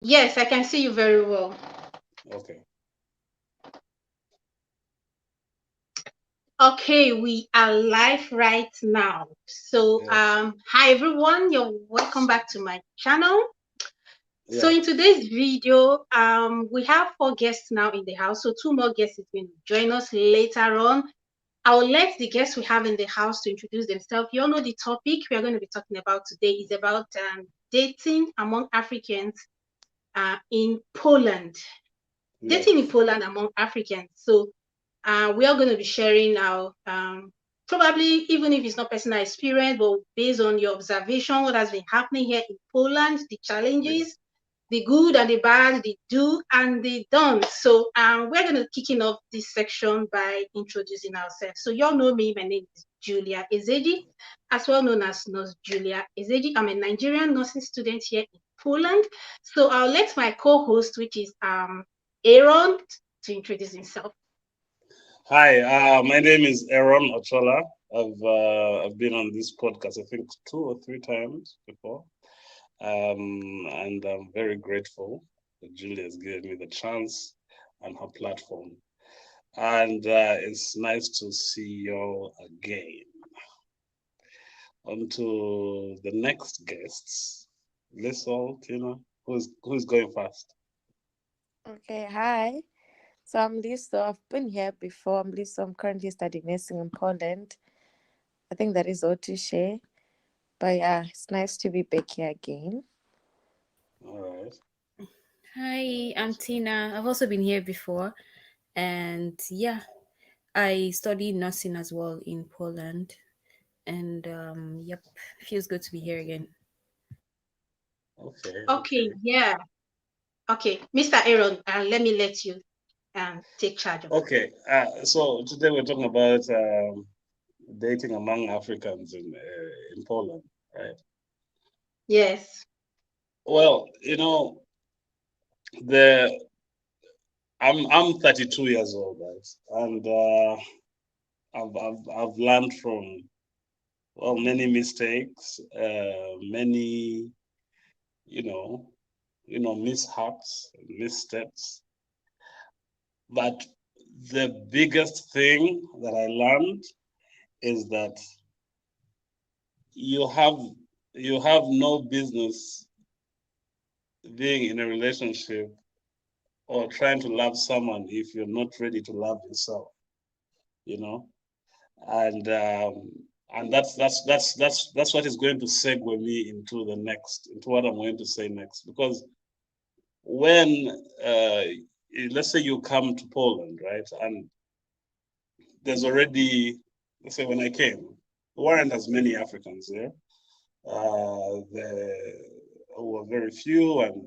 Yes, I can see you very well. Okay. Okay, we are live right now. So, Yes. hi everyone, you're welcome back to my channel. So, Yeah. in today's video, we have four guests now in the house. So, two more guests is going to join us later on. I'll let the guests we have in the house to introduce themselves. You all know the topic we are going to be talking about today is about dating among Africans in Poland. Dating in Yes. Poland among Africans. So we are going to be sharing our probably even if it's not personal experience, but based on your observation, what has been happening here in Poland, the Yeah. challenges, the good and the bad, the do and the don't. So we're going to kicking off this section by introducing ourselves. So you all know me. My name is Julia Ezeji, as well known as Nurse Julia Ezeji. I'm a Nigerian nursing student here in Poland. So I'll let my co-host, which is Aaron, to introduce himself. Hi. My name is Aaron Ochola. I've been on this podcast I think 2 or 3 times before, and I'm very grateful that Julia has given me the chance on her platform, and it's nice to see you again. On to the next guests. Listen, Tina, who's going first? Okay, hi. So I'm Lisa. I've been here before. I'm Lisa. I'm currently studying nursing in Poland. I think that is all to share. But yeah, it's nice to be back here again. All right. Hi, I'm Tina. I've also been here before, and yeah, I study nursing as well in Poland, and yep, feels good to be here again. Okay. Okay, Okay. yeah. Okay, Mr. Aaron, let me let you take charge of it. Okay. So today we're talking about dating among Africans in Poland, right? Yes. Well, the I'm 32 years old, guys, and I've learned from many mistakes, many you know mishaps, missteps, but the biggest thing that I learned is that you have you have no business being in a relationship or trying to love someone if you're not ready to love yourself, you know and that's what is going to segue me into what I'm going to say next, because when uh, let's say you come to Poland, right, and there's already, let's say when I came, there weren't as many Africans there. There were very few, and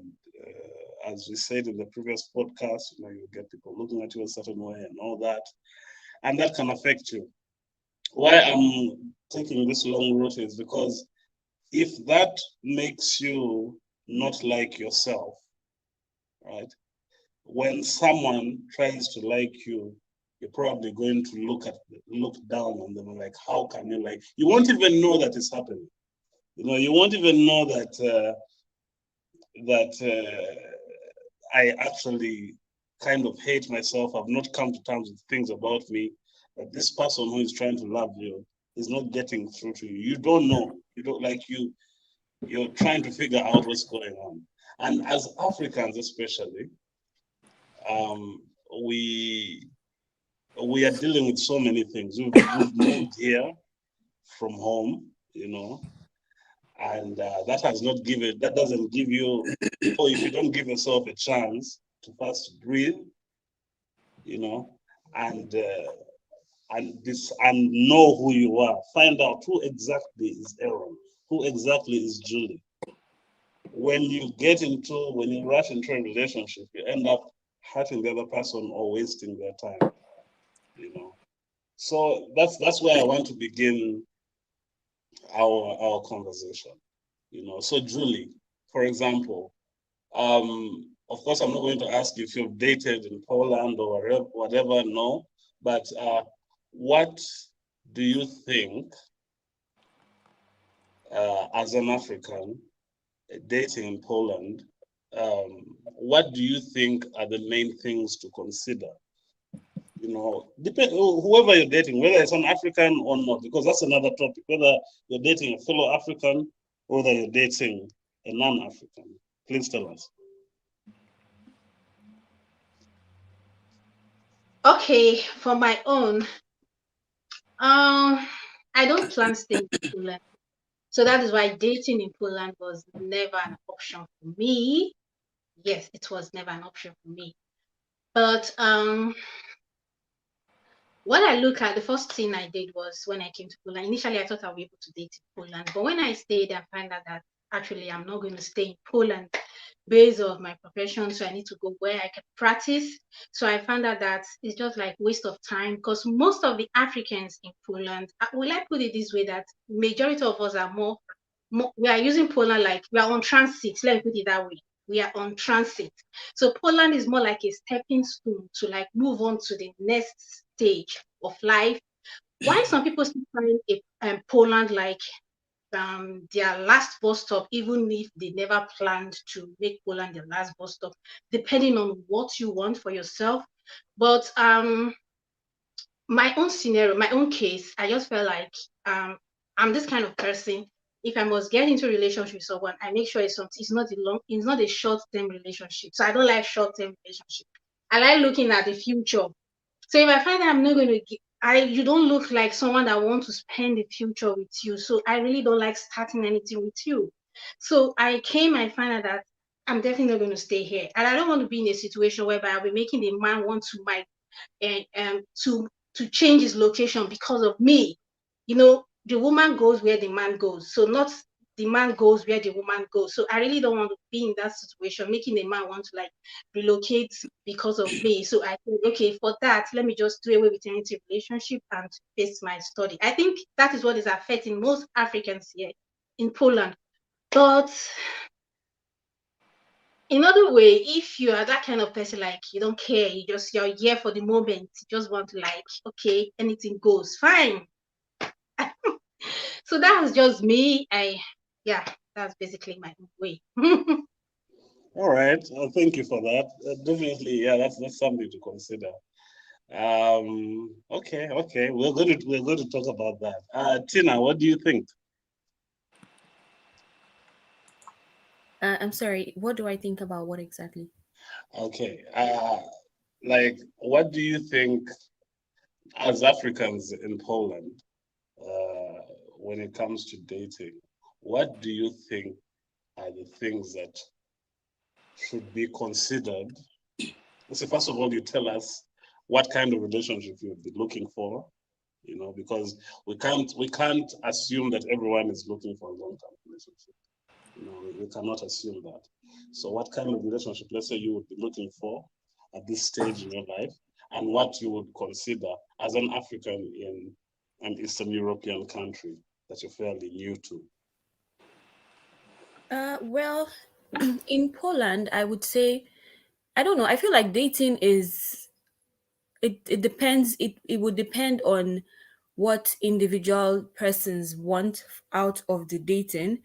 as we said in the previous podcast, you get people looking at you a certain way and all that, and that can affect you. Why I'm taking this long route is because if that makes you not like yourself, right? When someone tries to like you, you're probably going to look down on them, like, how can you like? You won't even know that it's happening. You won't even know that I actually kind of hate myself. I've not come to terms with things about me. That this person who is trying to love you is not getting through to you. You don't know. You don't like you. You're trying to figure out what's going on. And as Africans, especially, um, we we are dealing with so many things. We've moved here from home, and that doesn't give you, or if you don't give yourself a chance to first breathe, you know, and and know who you are, find out who exactly is Aaron, who exactly is Julie. When you rush into a relationship, you end up hurting the other person or wasting their time, you know. So that's where I want to begin our conversation. So Julie, for example, of course, I'm not going to ask if you've dated in Poland or whatever, no. But what do you think, as an African, dating in Poland? what do you think are the main things to consider? Depend whoever you're dating, whether it's an African or not, because that's another topic. Whether you're dating a fellow African or whether you're dating a non-African. Please tell us. Okay, for my own, I don't plan staying in Poland. So that is why dating in Poland was never an option for me. Yes, it was never an option for me. But what I look at, the first thing I did was when I came to Poland. Initially, I thought I'll be able to date in Poland. But when I stayed, I found out that actually I'm not going to stay in Poland based on my profession. So I need to go where I can practice. So I found out that it's just like waste of time because most of the Africans in Poland, will I put it this way, that majority of us are more we are using Poland like we are on transit. Let me put it that way. We are on transit. So Poland is more like a stepping stone to like move on to the next stage of life. Why some people still find Poland like their last bus stop, even if they never planned to make Poland their last bus stop, depending on what you want for yourself. But my own scenario, my own case, I just felt like I'm this kind of person. If I must get into a relationship with someone, I make sure it's not a short-term relationship. So I don't like short-term relationship. I like looking at the future. So if I find that I'm not going to you don't look like someone that wants to spend the future with you. So I really don't like starting anything with you. So I find out that I'm definitely not going to stay here. And I don't want to be in a situation whereby I'll be making the man want to my to change his location because of me. The woman goes where the man goes. So not the man goes where the woman goes. So I really don't want to be in that situation, making the man want to like relocate because of me. So I think, okay, for that, let me just do away with any relationship and face my study. I think that is what is affecting most Africans here in Poland. But in other way, if you are that kind of person, like you don't care, you're here for the moment, you just want to like, okay, anything goes, fine. So that was just me. That's basically my way. All right. Thank you for that. Definitely, yeah, that's something to consider. Okay. We're going to talk about that. Tina, what do you think? I'm sorry. What do I think about what exactly? Okay. Like, what do you think as Africans in Poland, when it comes to dating? What do you think are the things that should be considered? So first of all, you tell us what kind of relationship you would be looking for, because we can't assume that everyone is looking for a long-term relationship. We cannot assume that. So what kind of relationship, let's say, you would be looking for at this stage in your life, and what you would consider as an African in an Eastern European country that you're fairly new to? Well, in Poland, I would say, I don't know. I feel like dating is it depends. It would depend on what individual persons want out of the dating.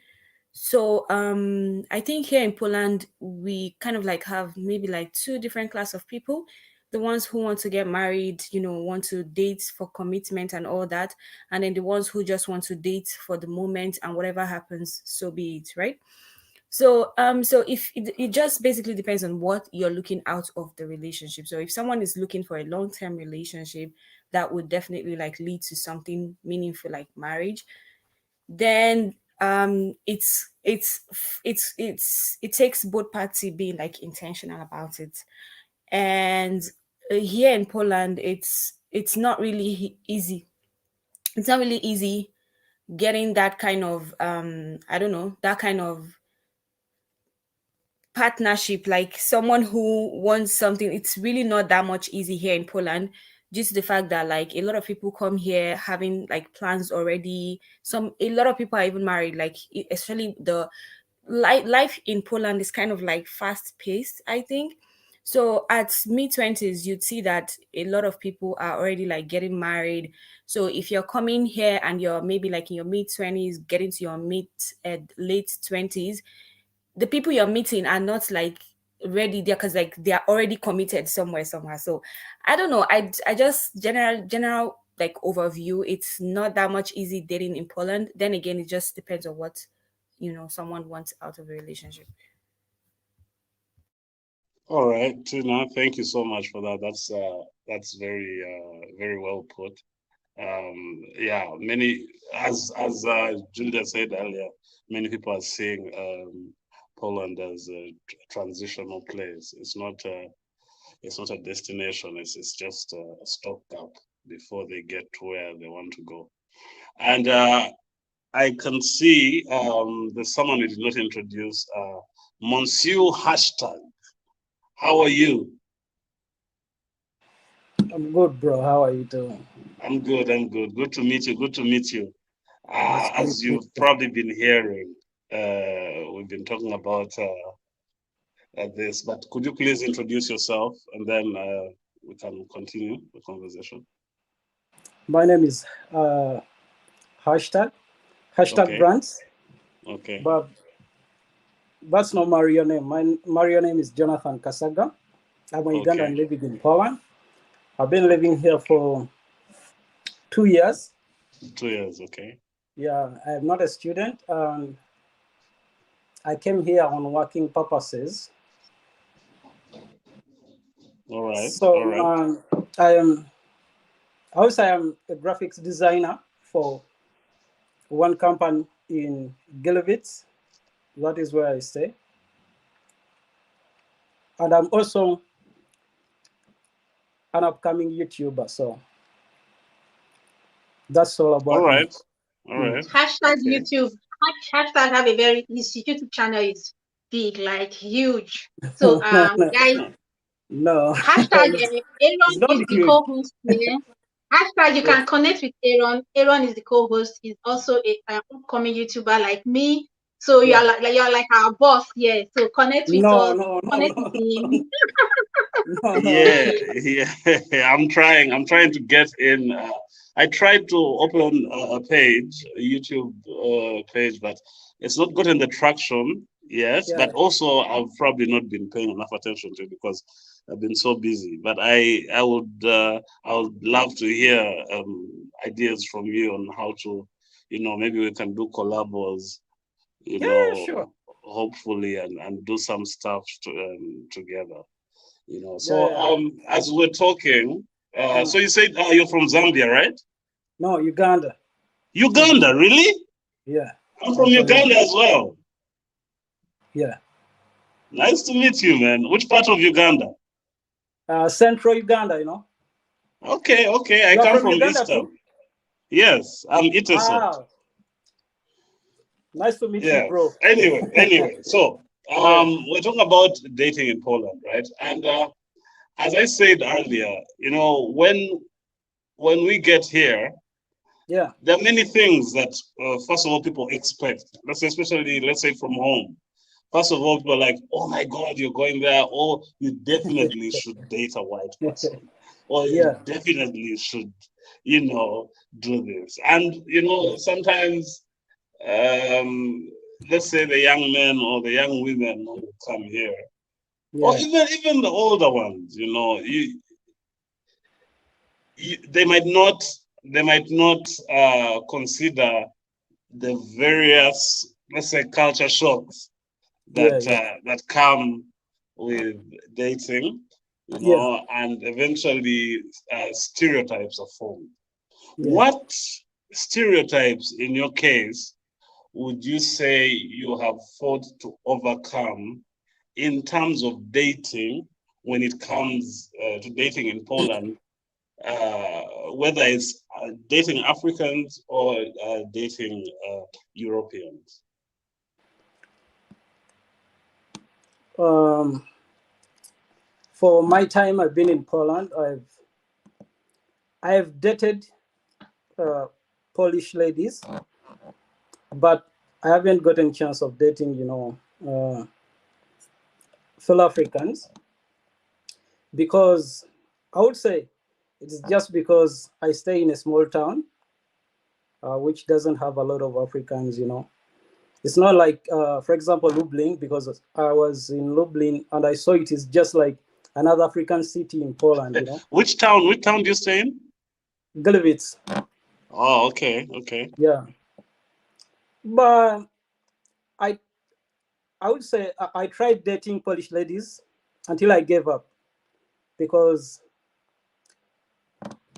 So I think here in Poland we kind of like have maybe like two different class of people. The ones who want to get married, want to date for commitment and all that, and then the ones who just want to date for the moment and whatever happens, so be it, right? So if it just basically depends on what you're looking out of the relationship. So if someone is looking for a long-term relationship that would definitely like lead to something meaningful like marriage, then it takes both parties being like intentional about it. And here in Poland, it's not really easy. It's not really easy getting that kind of I don't know, that kind of partnership, like someone who wants something. It's really not that much easy here in Poland, due to the fact that like a lot of people come here having like plans already. A lot of people are even married, like especially the life in Poland is kind of like fast paced, I think. So at mid 20s, you'd see that a lot of people are already like getting married. So if you're coming here and you're maybe like in your mid 20s, getting to your mid late 20s, the people you're meeting are not like ready there, because like they are already committed somewhere somehow. So I don't know, I just general like overview, it's not that much easy dating in Poland. Then again, it just depends on what someone wants out of a relationship. All right, Tina, thank you so much for that. That's very well put. Yeah, many, as Julia said earlier, many people are seeing Poland as a transitional place. It's not a destination. It's just a stopgap before they get to where they want to go. And I can see there's someone who did not introduce, Monsieur Hashtag. How are you? I'm good, bro. How are you doing? I'm good. I'm good. Good to meet you. Good to meet you. As Good. you've probably been hearing, we've been talking about this, but could you please introduce yourself and then we can continue the conversation? My name is hashtag Okay. Brands, Okay. but that's not my real name. My real name is Jonathan Kasaga. I'm a Ugandan living in Poland. I've been living here for 2 years. 2 years, okay. Yeah, I'm not a student. I came here on working purposes. All right. So all right. I am a graphics designer for one company in Gilevitz. That is where I stay. And I'm also an upcoming YouTuber. So that's all about All right. me. All right. Hashtag Okay. YouTube. Hashtag have a very, his YouTube channel is big, like huge. So guys, No. hashtag Aaron not is the huge. co-host here. Hashtag you can connect with Aaron. Aaron is the co-host. He's also an upcoming YouTuber like me. So you're like our boss, yeah. So connect with us. Connect with him. Yeah, yeah. I'm trying to get in. I tried to open a page, a YouTube page, but it's not gotten the traction yet. Yeah. But also, I've probably not been paying enough attention to it because I've been so busy. But I would love to hear ideas from you on how to, maybe we can do collabos, Sure. hopefully, and do some stuff together. So as we're talking, so you said you're from Zambia, right? No, Uganda. Uganda, really? Yeah. I'm from Uganda as well. Yeah. Nice to meet you, man. Which part of Uganda? Central Uganda, Okay. I come from Eastern. Yes, I'm Iteso. Wow. Nice to meet you, bro. Anyway, so we're talking about dating in Poland, right? And as I said earlier, when we get here, yeah, there are many things that, first of all, people expect. Let's say from home. First of all, people are like, "Oh my God, you're going there! Or you definitely should date a white person, or you definitely should, do this." And sometimes, let's say the young men or the young women who come here, or even the older ones, they might not consider the various, let's say, culture shocks that come with dating, and eventually stereotypes are formed. What stereotypes, in your case, would you say you have fought to overcome in terms of dating when it comes to dating in Poland? Whether it's dating Africans or dating Europeans? For my time I've been in Poland, I've dated Polish ladies, but I haven't gotten a chance of dating, fellow Africans, because I would say it's just because I stay in a small town, which doesn't have a lot of Africans, It's not like, for example, Lublin, because I was in Lublin and I saw it is just like another African city in Poland, you know. Which town do you stay in? Gliwice. Oh, okay, okay. Yeah. But I would say I tried dating Polish ladies until I gave up, because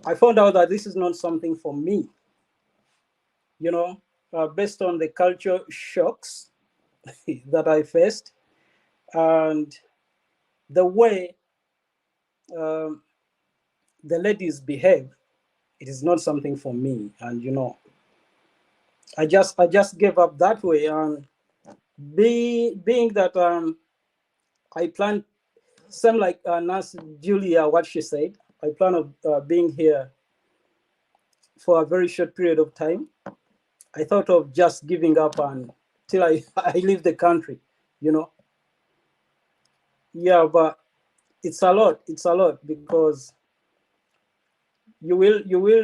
I found out that this is not something for me, you know, based on the culture shocks that I faced and the way the ladies behave. It is not something for me, and you know, I just gave up that way. And being that I plan, same like Nurse Julia, what she said, I plan of being here for a very short period of time. I thought of just giving up until I leave the country, you know. Yeah, but it's a lot. It's a lot, because you will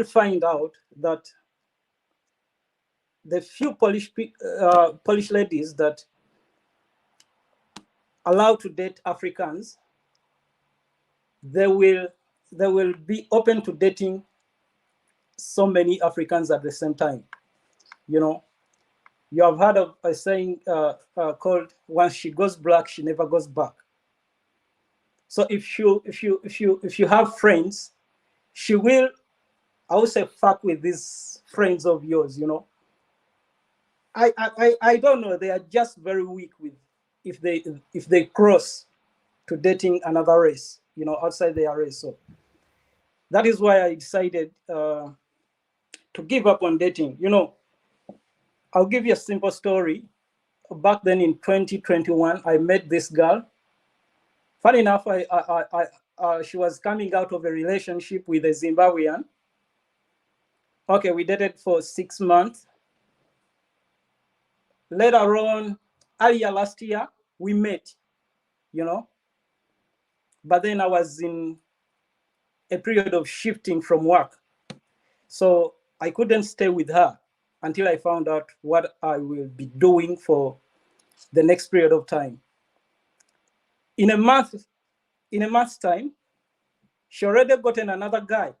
find out that the few Polish ladies that allow to date Africans, they will be open to dating so many Africans at the same time. You know, you have heard of a saying called "once she goes black, she never goes back." So if you have friends, she will, I would say, fuck with these friends of yours. You know, I don't know. They are just very weak with if they cross to dating another race, you know, outside their race. So that is why I decided to give up on dating. You know, I'll give you a simple story. Back then in 2021, I met this girl. Funny enough, she was coming out of a relationship with a Zimbabwean. Okay, we dated for 6 months. Later on, earlier last year, we met, you know. But then I was in a period of shifting from work. So I couldn't stay with her until I found out what I will be doing for the next period of time. In a month's time, she already gotten another guy.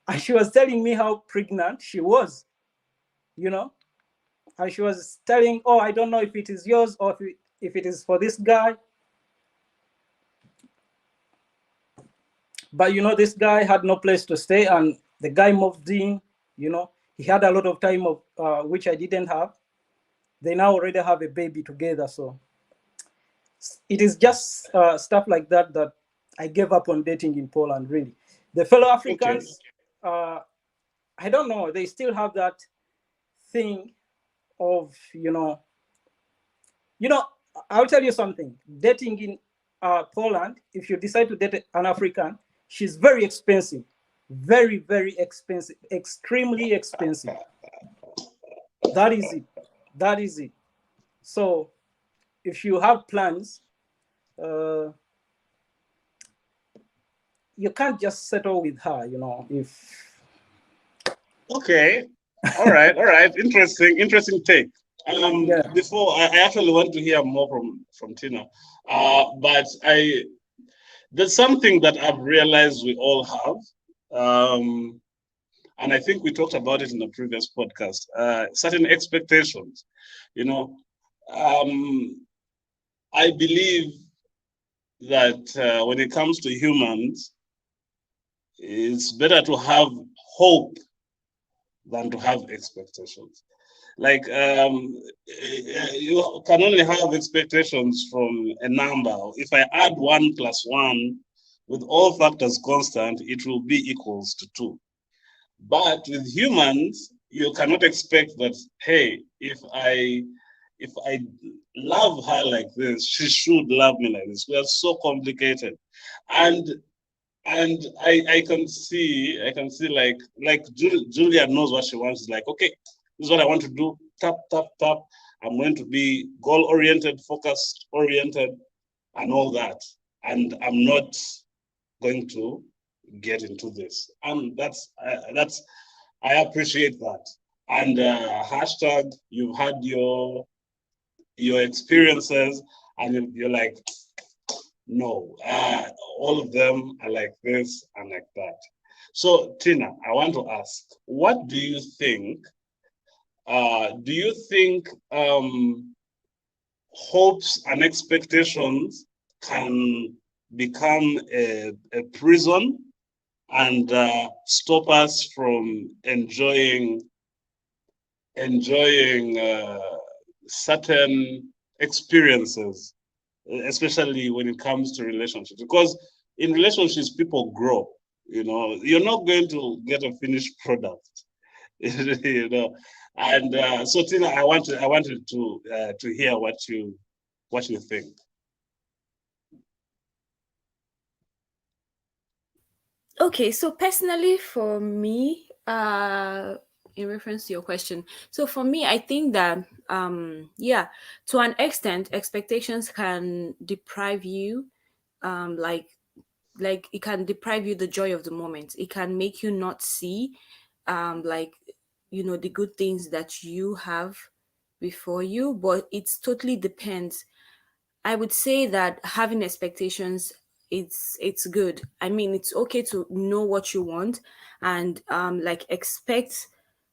And she was telling me how pregnant she was, you know. And she was telling, oh, I don't know if it is yours or if it is for this guy. But, you know, this guy had no place to stay, and the guy moved in, you know. He had a lot of time of which I didn't have. They now already have a baby together. So it is just stuff like that that I gave up on dating in Poland, really. The fellow Africans, okay. I don't know, they still have that thing of, you know, I'll tell you something. Dating in Poland, if you decide to date an African, she's very expensive. Very, very expensive. Extremely expensive. That is it. That is it. So if you have plans, you can't just settle with her, you know. Okay. All right. Interesting take. Yeah. Before I actually want to hear more from Tina. But there's something that I've realized we all have. And I think we talked about it in the previous podcast, certain expectations. You know, I believe that when it comes to humans, it's better to have hope than to have expectations. Like you can only have expectations from a number. If I add 1 + 1 with all factors constant, it will be equals to 2. But with humans, you cannot expect that, hey, if I love her like this, she should love me like this. We are so complicated. And I can see like Julia knows what she wants. It's like, okay, this is what I want to do. Tap, tap, tap. I'm going to be goal-oriented, focus-oriented, and all that. And I'm not going to get into this. And I appreciate that. And hashtag, you've had your experiences, and you're like, no, all of them are like this and like that. So Tina, I want to ask, what do you think? Do you think hopes and expectations can become a prison and stop us from enjoying certain experiences, especially when it comes to relationships? Because in relationships, people grow. You know, you're not going to get a finished product. You know, and so Tina, I wanted to hear what you think. Okay, so personally for me, in reference to your question, so for me, I think that yeah, to an extent, expectations can deprive you, like it can deprive you the joy of the moment. It can make you not see like the good things that you have before you, but it totally depends. I would say that having expectations, it's good. I mean, it's okay to know what you want and like expect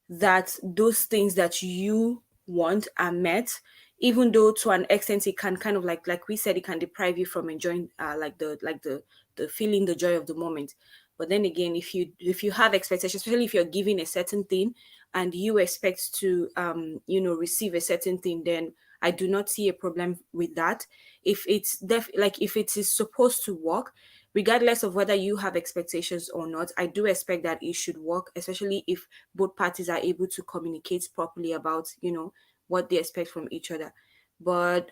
that those things that you want are met, even though to an extent it can kind of like we said, it can deprive you from enjoying the feeling, the joy of the moment. But then again, if you have expectations, especially if you're giving a certain thing and you expect to receive a certain thing, then I do not see a problem with that. If it's like if it is supposed to work, regardless of whether you have expectations or not, I do expect that it should work, especially if both parties are able to communicate properly about what they expect from each other. But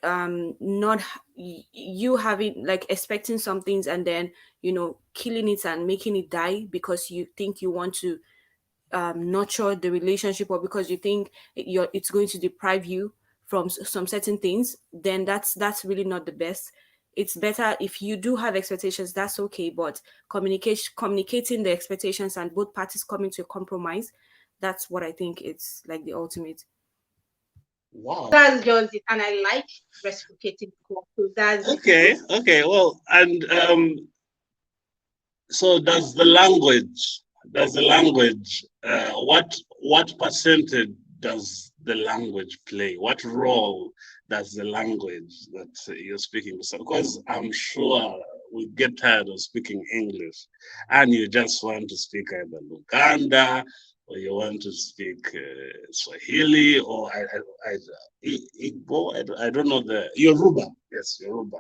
not you having like expecting some things and then killing it and making it die because you think you want to nurture the relationship, or because you think it's going to deprive you from some certain things, then that's really not the best. It's better if you do have expectations, that's okay, but communicating the expectations and both parties coming to a compromise, that's what I think it's like the ultimate. Wow. That's just it. And I like reciprocating. So that's Okay. Okay. Well, and so does the language what percentage does the language play? What role does the language that you're speaking? Because I'm sure we get tired of speaking English and you just want to speak either Luganda or you want to speak Swahili or Igbo, I don't know, the Yoruba. Yes, Yoruba.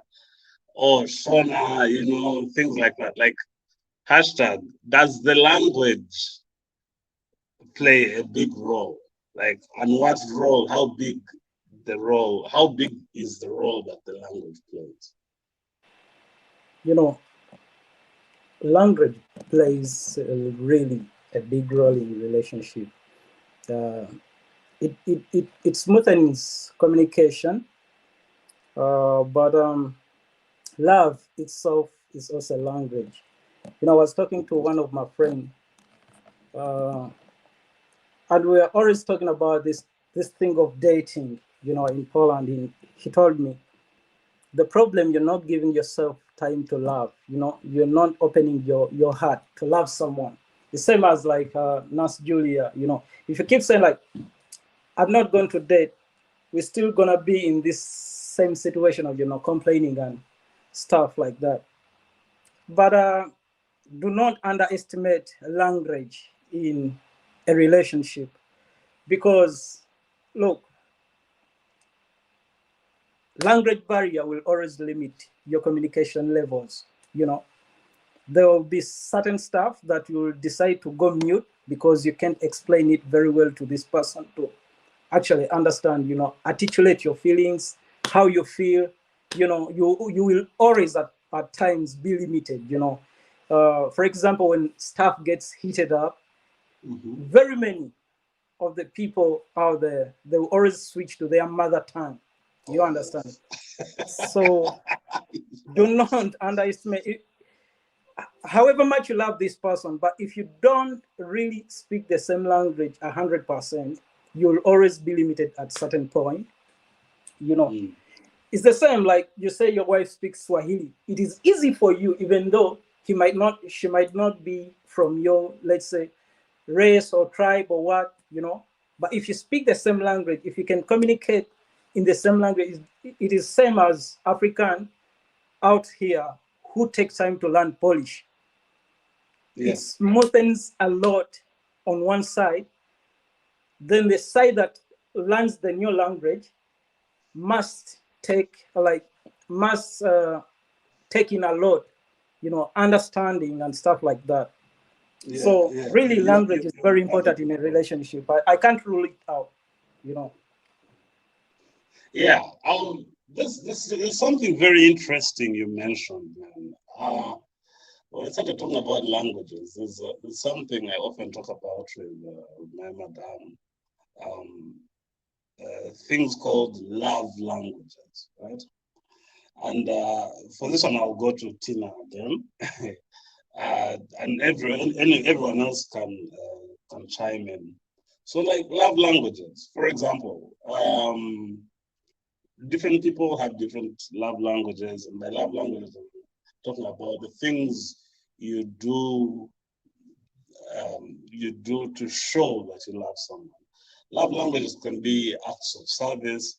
Or Shona, things like that. Like, hashtag, does the language play a big role? Like, and what role, how big is the role that the language plays? You know, language plays really a big role in relationship. Uh, it smoothens communication, but love itself is also language. I was talking to one of my friends, uh, and we are always talking about this thing of dating. In Poland, he told me the problem, you're not giving yourself time to love. You're not opening your heart to love someone. The same as like Nurse Julia. If you keep saying like, I'm not going to date, we're still gonna be in this same situation of complaining and stuff like that. But do not underestimate language in a relationship, because look, language barrier will always limit your communication levels. There will be certain stuff that you will decide to go mute because you can't explain it very well to this person to actually understand, articulate your feelings, how you feel. You will always at times be limited. For example, when stuff gets heated up, very many of the people out there, they will always switch to their mother tongue. You understand? So do not underestimate it. However much you love this person, but if you don't really speak the same language 100%, you'll always be limited at certain point. You know, Mm. it's the same like you say your wife speaks Swahili. It is easy for you, even though she might not be from your, let's say, race or tribe or what, you know. But if you speak the same language, if you can communicate in the same language, it is same as African out here who take time to learn Polish. It Yes. smoothness a lot on one side. Then the side that learns the new language must take take in a lot, you know, understanding and stuff like that. Yeah. So Yeah. really, You, language is very important in a relationship. I can't rule it out, you know. Yeah. This is something very interesting you mentioned, man. When I started talking about languages, there's something I often talk about with my madam. Um, Things called love languages, right? And for this one, I'll go to Tina again, and everyone else can chime in. So, like love languages, for example, different people have different love languages, and by love languages, I'm talking about the things you do to show that you love someone. Love languages can be acts of service.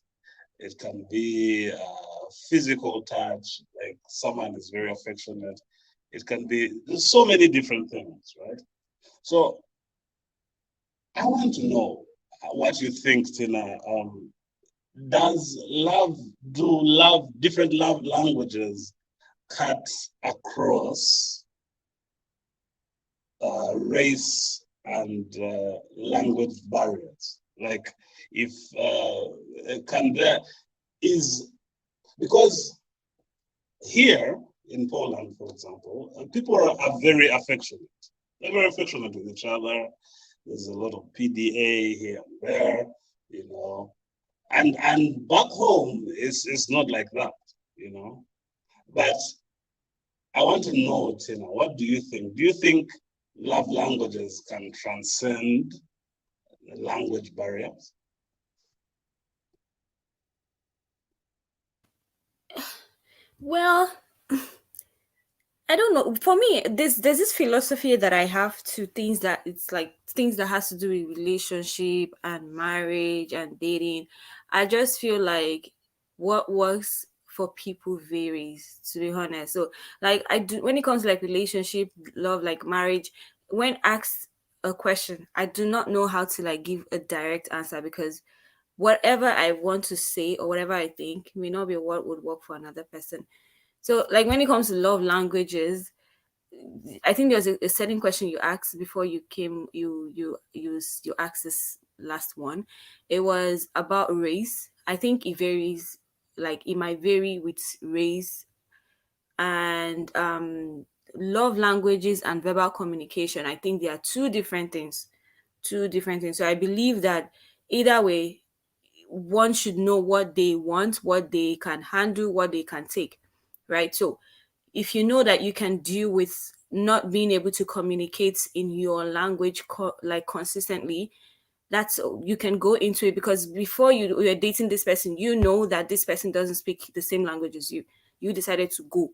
It can be physical touch, like someone is very affectionate. It can be, there's so many different things, right? So I want to know what you think, Tina. Does different love languages cut across race and language barriers? Like, if can there is because here in Poland, for example, people are very affectionate. They're very affectionate with each other. There's a lot of PDA here and there, you know. And back home is not like that, you know. But I want to know, Tina, what do you think? Do you think love languages can transcend language barriers? Well, I don't know. For me, there's this philosophy that I have to things that it's like things that has to do with relationship and marriage and dating. I just feel like what works for people varies, to be honest. So like I do when it comes to like relationship, love, like marriage, when asked a question, I do not know how to like give a direct answer because whatever I want to say or whatever I think may not be what would work for another person. So, like when it comes to love languages, I think there's a certain question you asked before you came. You asked this last one. It was about race. I think it varies. Like it might vary with race and love languages and verbal communication. I think they are two different things. Two different things. So I believe that either way, one should know what they want, what they can handle, what they can take, right? So if you know that you can deal with not being able to communicate in your language like consistently, that's you can go into it because before you're dating this person, you know that this person doesn't speak the same language as you. You decided to go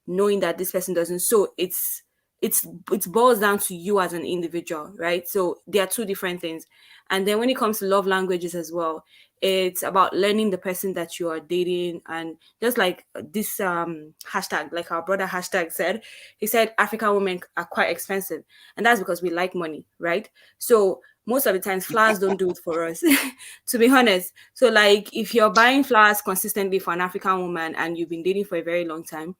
knowing that this person doesn't. So it boils down to you as an individual, right? So there are two different things. And then when it comes to love languages as well, it's about learning the person that you are dating. And just like this hashtag, like our brother hashtag said, he said African women are quite expensive, and that's because we like money, right? So most of the times flowers don't do it for us, to be honest. So like if you're buying flowers consistently for an African woman and you've been dating for a very long time,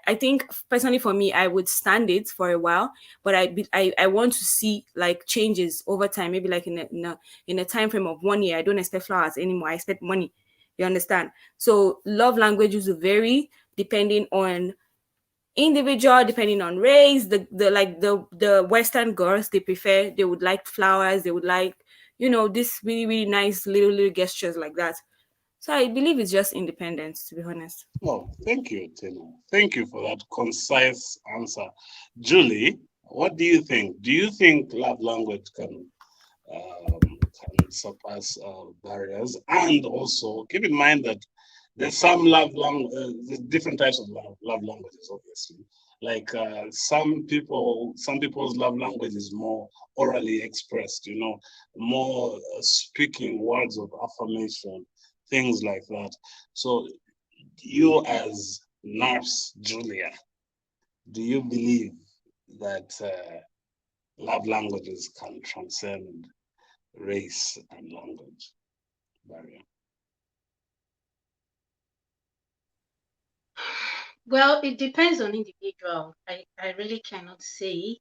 I think personally for me, I would stand it for a while, but I want to see like changes over time. Maybe like in a time frame of 1 year, I don't expect flowers anymore. I expect money. You understand? So love languages will vary depending on individual, depending on race. The Western girls, they would like flowers. They would like this really really nice little gestures like that. So I believe it's just independence, to be honest. Oh, thank you, Tina. Thank you for that concise answer. Julie, what do you think? Do you think love language can surpass barriers. And also keep in mind that there's some there's different types of love languages, obviously. Like some people's love language is more orally expressed, more speaking words of affirmation, things like that. So you as nurse Julia, do you believe that love languages can transcend race and language barrier? Well, it depends on individual. I really cannot say.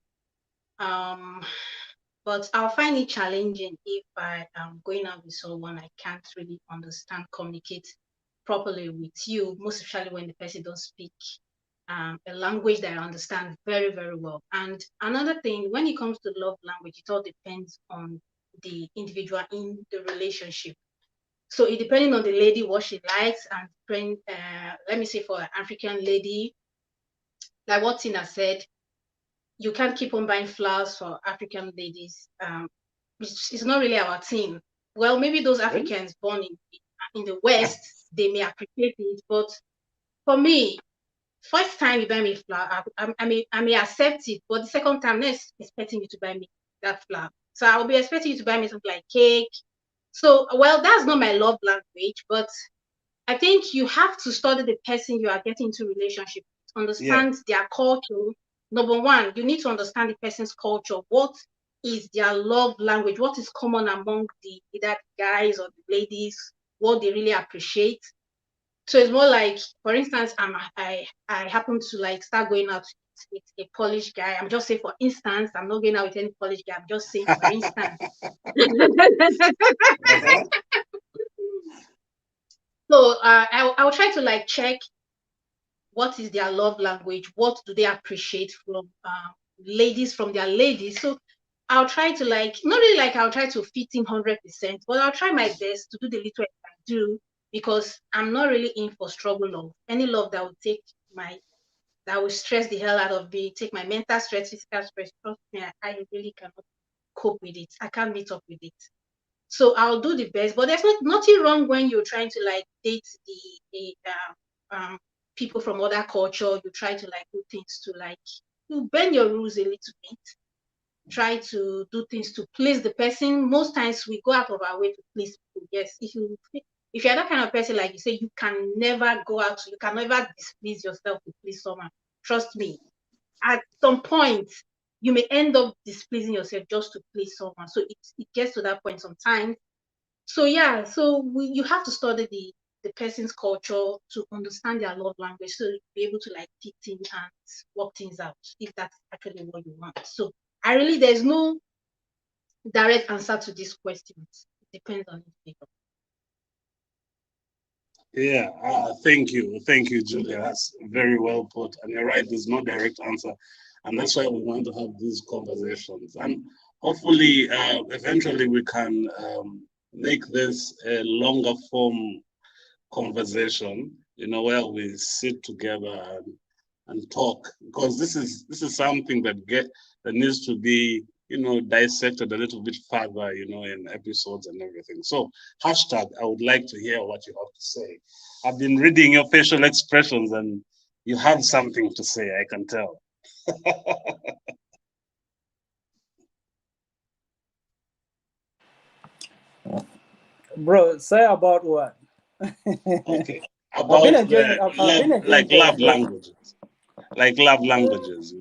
But I'll find it challenging if I am going out with someone I can't really understand, communicate properly with you, most especially when the person don't speak a language that I understand very, very well. And another thing, when it comes to love language, it all depends on the individual in the relationship. So it depending on the lady, what she likes, and let me say for an African lady, like what Tina said, you can't keep on buying flowers for African ladies. It's not really our thing. Well, maybe those Africans born in the West, they may appreciate it, but for me, first time you buy me flower, I may accept it, but the second time, I'm not expecting you to buy me that flower. So I'll be expecting you to buy me something like cake. So, well, that's not my love language, but I think you have to study the person you are getting into relationship, understand their culture. Number one, you need to understand the person's culture. What is their love language? What is common among the either guys or the ladies? What they really appreciate. So it's more like, for instance, I happen to like start going out with a Polish guy. I'm just saying, for instance, I'm not going out with any Polish guy. I'm just saying, for instance. So I'll try to like check what is their love language, what do they appreciate from ladies, from their ladies. So I'll try to like, not really like I'll try to fit in 100%, but I'll try my best to do the little I can do, because I'm not really in for struggle love. Any love that will stress the hell out of me, take my mental stress, physical stress, trust me, I really cannot cope with it. I can't meet up with it. So I'll do the best, but there's nothing wrong when you're trying to like date the people from other culture. You try to like do things to like, you bend your rules a little bit, try to do things to please the person. Most times we go out of our way to please people. Yes, if you're that kind of person, like you say, you can never go out, you can never displease yourself to please someone. Trust me, at some point you may end up displeasing yourself just to please someone. So it gets to that point sometimes. So yeah, so you have to study the person's culture to understand their love language, so you'll be able to like fit in and work things out if that's actually what you want. So there's no direct answer to these questions. It depends on the people. Yeah, thank you, Julia. That's very well put. And you're right, there's no direct answer. And that's why we want to have these conversations. And hopefully, eventually, we can make this a longer form conversation, where we sit together and talk. Because this is something that needs to be dissected a little bit further, in episodes and everything. So hashtag, I would like to hear what you have to say. I've been reading your facial expressions and you have something to say, I can tell. Bro, say about what? Okay. I've been About enjoying, love languages. Like love languages,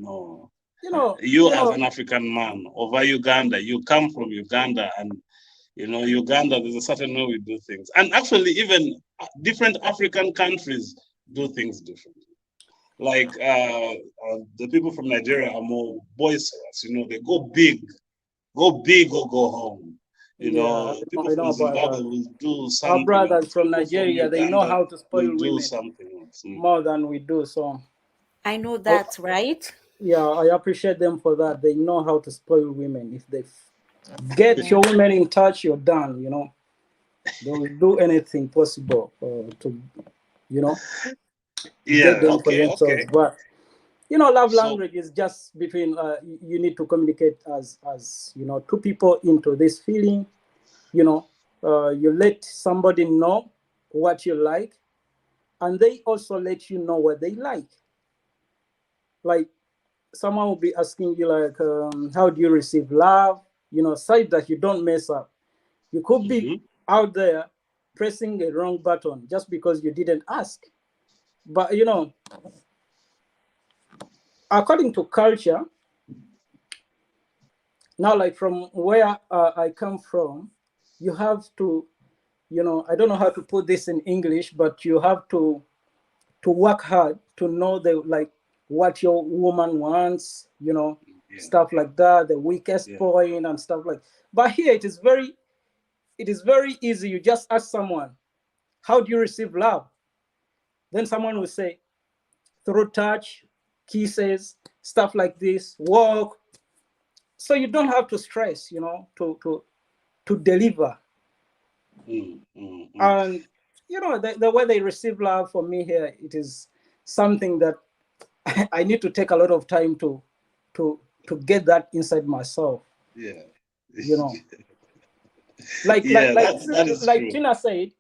You as an African man over Uganda, you come from Uganda, and Uganda, there's a certain way we do things. And actually, even different African countries do things differently. Like the people from Nigeria are more boisterous, they go big or go home. People from Zimbabwe will do something. Our brothers from Nigeria, they know how to spoil women else. more than we do. So I know that, right? Yeah, I appreciate them for that. They know how to spoil women. If they get your women in touch, you're done. They will do anything possible to, get them for themselves. Okay. But love language is just between. You need to communicate as two people into this feeling, You know, you let somebody know what you like, and they also let you know what they like. Like someone will be asking you like, how do you receive love? You know, such that you don't mess up. You could be out there pressing a wrong button just because you didn't ask. But you know, according to culture, now like from where I come from, you have to, you know, I don't know how to put this in English, but you have to work hard to know the like what your woman wants, you know, stuff like that, the weakest point and stuff like. But here it is very easy. You just ask someone, how do you receive love? Then someone will say, through touch, kisses, stuff like this, walk. So you don't have to stress, you know, to deliver. And you know, the way they receive love for me here, it is something that I need to take a lot of time to get that inside myself. Yeah. You know, like Yeah, that is like true. Tina said,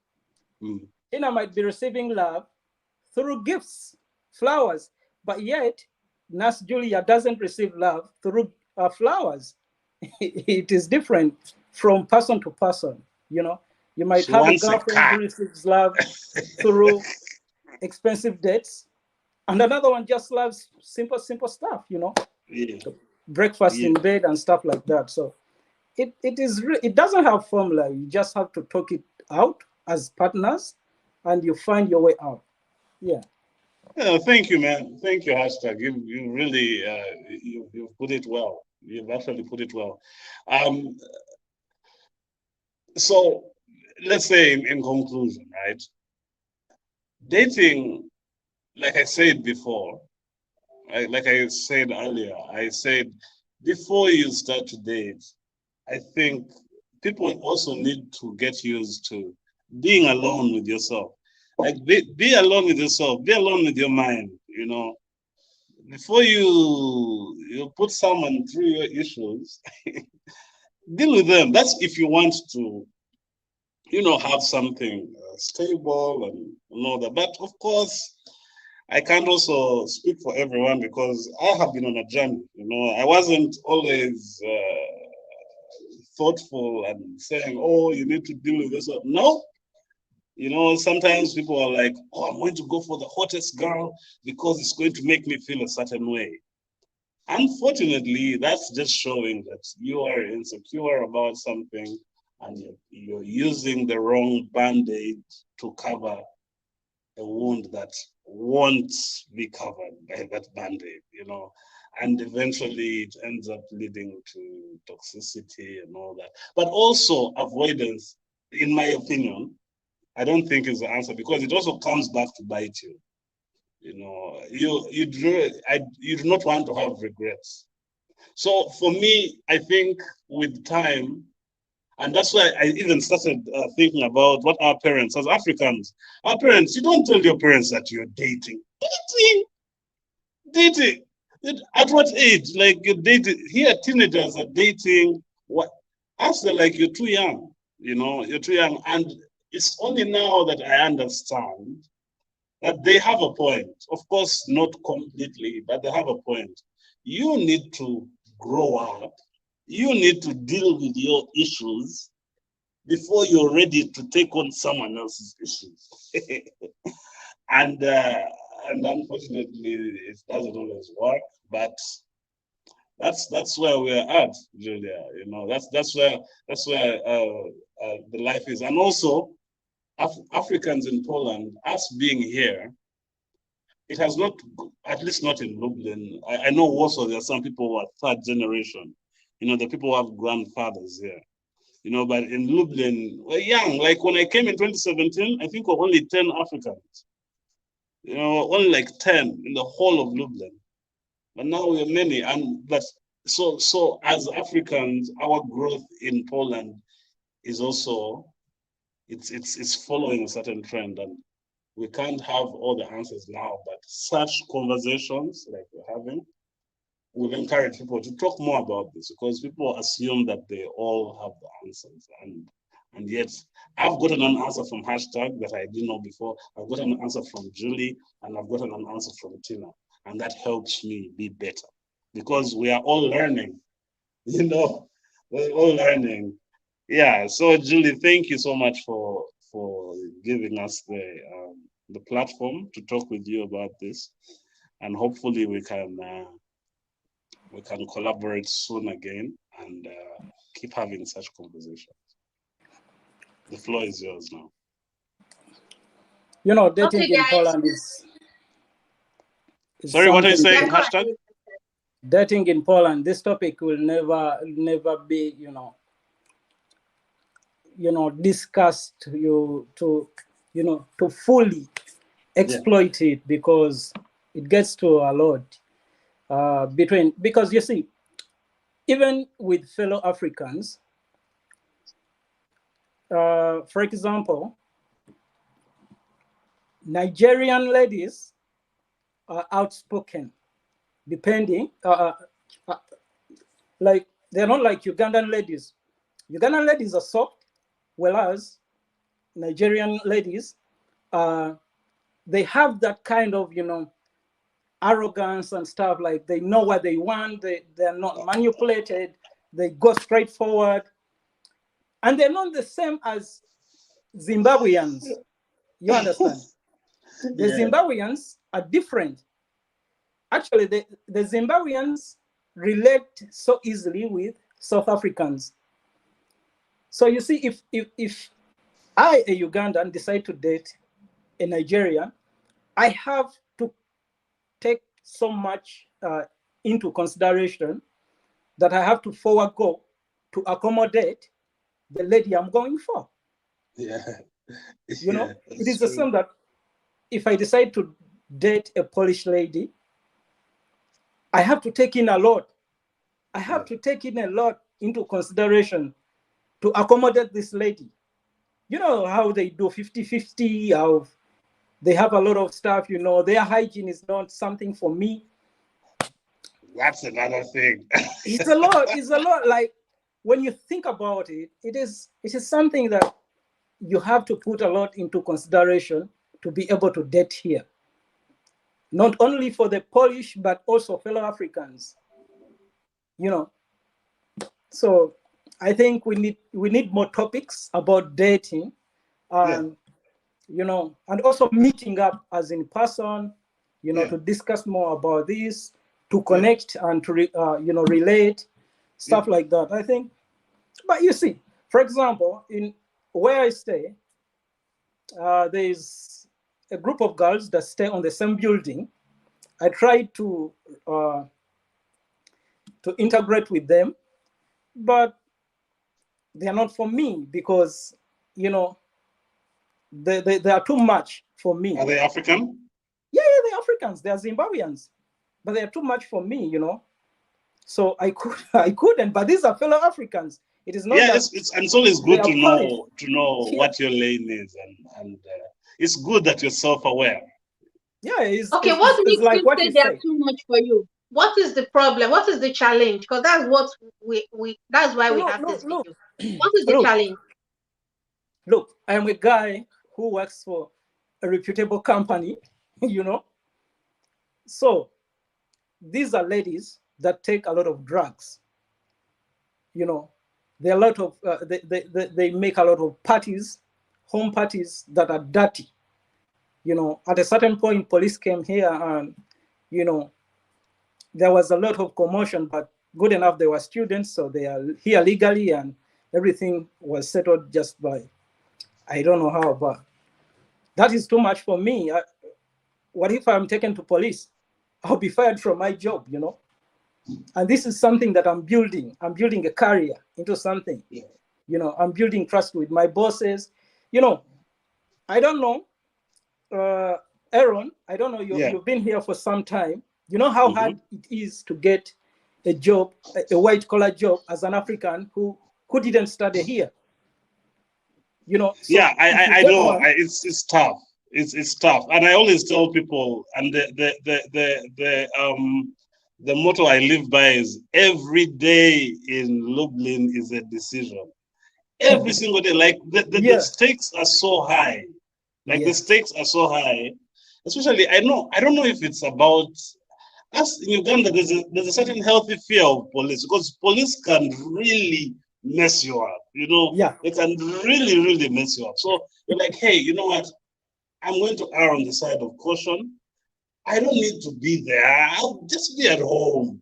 Tina might be receiving love through gifts, flowers, but yet Nurse Julia doesn't receive love through flowers. It is different from person to person. You know, you might She have a wants a girlfriend who car. receives love through expensive dates, and another one just loves simple stuff. You know, Yeah. breakfast Yeah. in bed and stuff like that. So it doesn't have formula. You just have to talk it out as partners, and you find your way out. Yeah. Yeah, thank you, man. Thank you, hashtag. You really you put it well. You've actually put it well. Um, so let's say in conclusion, right? Dating, like I said before, like I said earlier, I said before you start to date, I think people also need to get used to being alone with yourself. Like be alone with yourself, be alone with your mind, you know. Before you put someone through your issues, deal with them. That's if you want to, have something stable and all that. But of course, I can't also speak for everyone because I have been on a journey. I wasn't always thoughtful and saying, "Oh, you need to deal with this." No, sometimes people are like, "Oh, I'm going to go for the hottest girl because it's going to make me feel a certain way." Unfortunately, that's just showing that you are insecure about something and you're using the wrong band-aid to cover a wound that won't be covered by that band-aid. And eventually it ends up leading to toxicity and all that. But also avoidance, in my opinion, I don't think is the answer because it also comes back to bite you. You do not want to have regrets. So for me, I think with time, and that's why I even started thinking about what our parents, as Africans, our parents, you don't tell your parents that you're dating. Dating. At what age? Like you're dating. Here, teenagers are dating. What? Us, they're like, you're too young. You're too young. And it's only now that I understand that they have a point. Of course, not completely, but they have a point. You need to grow up. You need to deal with your issues before you're ready to take on someone else's issues. and uh, and unfortunately, it doesn't always work. But that's where we're at, Julia. That's where the life is. And also, Africans in Poland, us being here, it has not, at least not in Lublin. I know also there are some people who are third generation. The people who have grandfathers here. But in Lublin, we're young. Like when I came in 2017, I think we're only 10 Africans. Only like 10 in the whole of Lublin. But now we're many. So as Africans, our growth in Poland is also it's following a certain trend, and we can't have all the answers now, but such conversations like we're having will encourage people to talk more about this because people assume that they all have the answers. And And yet I've gotten an answer from hashtag that I didn't know before. I've gotten an answer from Julie, and I've gotten an answer from Tina. And that helps me be better because we are all learning, we're all learning. Yeah, so Julie, thank you so much for giving us the platform to talk with you about this, and hopefully we can collaborate soon again and keep having such conversations. The floor is yours now. Dating Okay, in guys. Poland is Sorry, what are you saying? Yeah, Hashtag? dating in Poland. This topic will never be, discussed to fully exploit it, because it gets to a lot because you see, even with fellow Africans, for example, Nigerian ladies are outspoken, depending, like they're not like Ugandan ladies. Ugandan ladies are soft, whereas Nigerian ladies, they have that kind of, arrogance and stuff. Like they know what they want. They're not manipulated. They go straight forward. And they're not the same as Zimbabweans. You understand? The Zimbabweans are different. Actually, the Zimbabweans relate so easily with South Africans. So you see, if I, a Ugandan, decide to date a Nigerian, I have to take so much into consideration that I have to forego to accommodate the lady I'm going for. Yeah. It is the same that if I decide to date a Polish lady, I have to take in a lot. I have to take in a lot into consideration to accommodate this lady. You know how they do 50-50, how they have a lot of stuff, their hygiene is not something for me. That's another thing. It's a lot. Like when you think about it, it is something that you have to put a lot into consideration to be able to date here. Not only for the Polish, but also fellow Africans. So I think we need more topics about dating, and and also meeting up as in person, to discuss more about this, to connect and to relate, stuff like that. I think, but you see, for example, in where I stay, there's a group of girls that stay on the same building. I try to integrate with them, but they are not for me because they are too much for me. Are they African? Yeah, they're Africans. They're Zimbabweans, but they are too much for me. So I couldn't. But these are fellow Africans. It is not. Yeah, it's always good to know what your lane is, and it's good that you're self-aware. Yeah. Okay, what makes like you say they are too much for you? What is the problem? What is the challenge? Because that's what that's why we have this video. What is the challenge? Look, I am a guy who works for a reputable company, So these are ladies that take a lot of drugs. There are a lot of they make a lot of parties, home parties that are dirty. At a certain point, police came here and there was a lot of commotion, but good enough, they were students, so they are here legally, and everything was settled just by, I don't know how, but that is too much for me. What if I'm taken to police? I'll be fired from my job, And this is something that I'm building. I'm building a career into something. I'm building trust with my bosses. I don't know, Aaron, I don't know, you've been here for some time. You know how hard it is to get a job, a white-collar job as an African who didn't study here. So I know. It's tough. It's tough, and I always tell people, and the motto I live by is every day in Lublin is a decision. every single day. Like the stakes are so high. Like the stakes are so high. Especially, I don't know if it's about us in Uganda. There's a certain healthy fear of police, because police can really mess you up. You know, they can really mess you up. So you're like, hey, you know what? I'm going to err on the side of caution. I don't need to be there. I'll just be at home.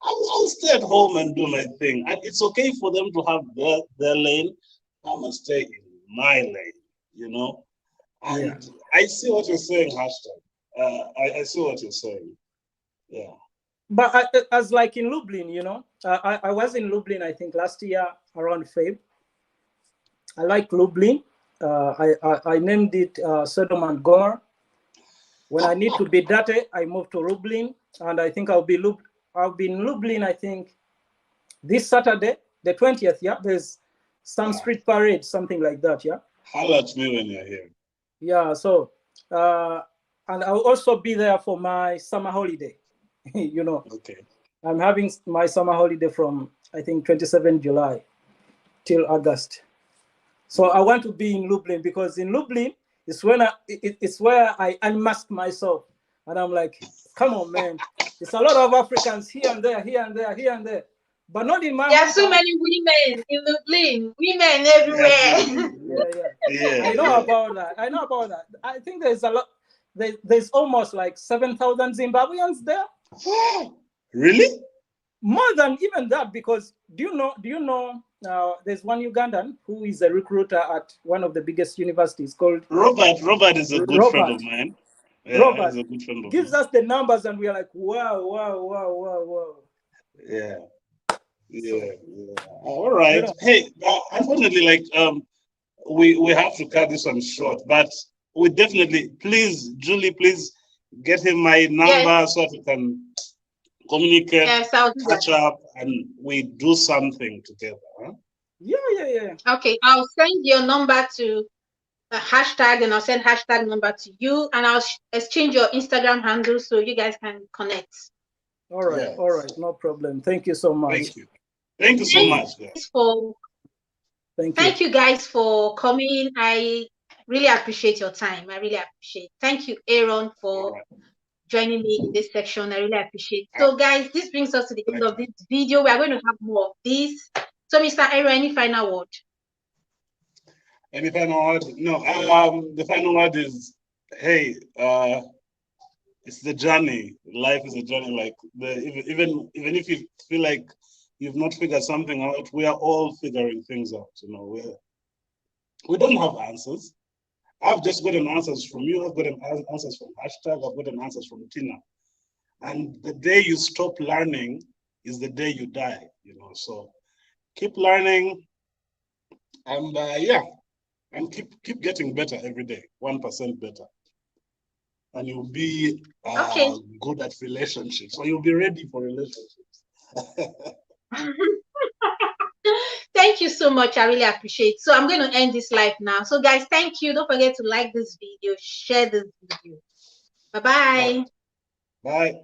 I'll stay at home and do my thing. And it's okay for them to have their lane. I'm gonna stay in my lane, you know. And I see what you're saying, hashtag. I see what you're saying. Yeah. But as like in Lublin, you know, I was in Lublin, I think last year around Feb. I like Lublin. I named it Sodom and Gomorrah. When I need to be dirty, I move to Lublin, and I think I'll be in Lublin, I think, this Saturday, the 20th, yeah? There's some street parade, something like that, yeah? Holler at me when you're here. Yeah, so, and I'll also be there for my summer holiday, you know. Okay. I'm having my summer holiday from, I think, 27 July till August. So I want to be in Lublin, because in Lublin, it's where I unmask myself. And I'm like, come on, man. There's a lot of Africans here and there, here and there, here and there. But not in my There are so many women in Lublin, women everywhere. Yeah. I know about that. I think there's a lot. There's almost like 7,000 Zimbabweans there. Really? More than even that, because do you know there's one Ugandan who is a recruiter at one of the biggest universities called Robert. Robert is a good friend of mine. Yeah, Robert is a good friend of gives mine. us the numbers, and we are like, wow. Yeah. All right. You know, hey, unfortunately, like we have to cut this one short, but we definitely, please, Julie, please get him my number so that we can communicate, catch up, and we do something together. Huh? Yeah. Okay, I'll send your number to a hashtag, and I'll send hashtag number to you, and I'll exchange your Instagram handle so you guys can connect. All right, no problem. Thank you so much. Thank you so much. Thank you guys for coming. I really appreciate your time. I really appreciate. Thank you, Aaron, for joining me in this section. I really appreciate. So, guys, this brings us to the end of this video. We are going to have more of this. So, Mr. Aaron, any final word? Any final word? No. The final word is, hey, it's the journey. Life is a journey. Like even if you feel like you've not figured something out, we are all figuring things out. You know, we don't have answers. I've just gotten answers from you. I've gotten answers from hashtag. I've gotten answers from Tina. And the day you stop learning is the day you die. You know, so keep learning, and and keep getting better every day, 1% better, and you'll be good at relationships. So you'll be ready for relationships. Thank you so much. I really appreciate it. So I'm going to end this live now. So guys, thank you. Don't forget to like this video, share this video. Bye-bye. Bye.